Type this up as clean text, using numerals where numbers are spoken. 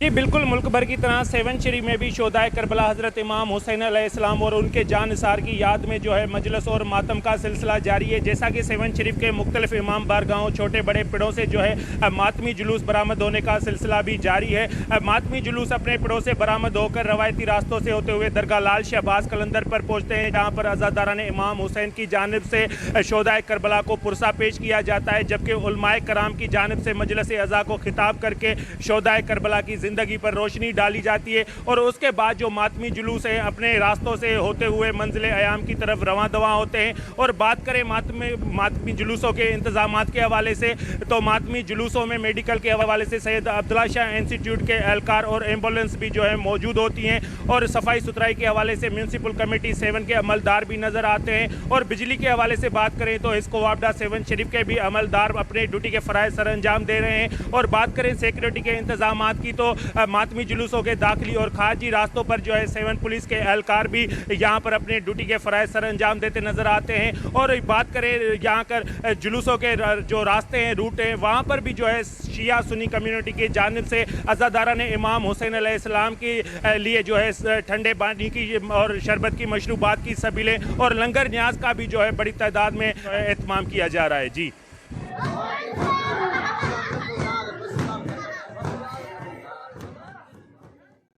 जी बिल्कुल, मुल्क भर की तरह सेवन शरीफ में भी शोहदाए करबला हज़रत इमाम हुसैन अलैहिस्सलाम और उनके जानसार की याद में जो है मजलिस और मातम का सिलसिला जारी है। जैसा कि सेवन शरीफ के मुख्तलिफ इमाम बारगाहों, छोटे बड़े पिड़ों से जो है मातमी जुलूस बरामद होने का सिलसिला भी जारी है। मातमी जुलूस अपने पिड़ों से बरामद होकर रवायती रास्तों से होते हुए दरगाह लाल शहबाज कलंदर पर पहुँचते हैं, जहाँ पर अज़ादारान इमाम हुसैन की जानिब से शोहदाए करबला को पुरसा पेश किया जाता है, जबकि उलमाए कराम की जानिब से मजलिस अज़ा को खिताब करके शोहदाए करबला की ज़िंदगी पर रोशनी डाली जाती है। और उसके बाद जो मातमी जुलूस हैं अपने रास्तों से होते हुए मंजिल अयाम की तरफ रवां दवा होते हैं। और बात करें मातमी जुलूसों के इंतजामात के हवाले से, तो मातमी जुलूसों में मेडिकल के हवाले से सैयद अब्दुल्ला शाह इंस्टीट्यूट के एहलकार और एम्बुलेंस भी जो है मौजूद होती हैं। और सफाई सुथराई के हवाले से म्यूनसिपल कमेटी 7 के अमलदार भी नज़र आते हैं। और बिजली के हवाले से बात करें तो इसको वापडा 7 शरीफ के भी अमलदार अपने ड्यूटी के फ़राइज़ सर अंजाम दे रहे हैं। और बात करें सिक्योरिटी के इंतजामात की, तो मातमी जुलूसों के दाखिली और खारजी रास्तों पर जो है 7 पुलिस के एहलकार भी यहाँ पर अपने ड्यूटी के फ़राइज़ सर अंजाम देते नज़र आते हैं। और बात करें यहाँ कर जुलूसों के जो रास्ते हैं, रूट हैं, वहाँ पर भी जो है शिया सुन्नी कम्युनिटी की जानिब से अज़ादारान इमाम हुसैन अलैहिस्सलाम के लिए जो है ठंडे पानी की और शरबत की मशरूबात की सबीलें और लंगर न्याज का भी जो है बड़ी तादाद में एहतमाम किया जा रहा है। जी।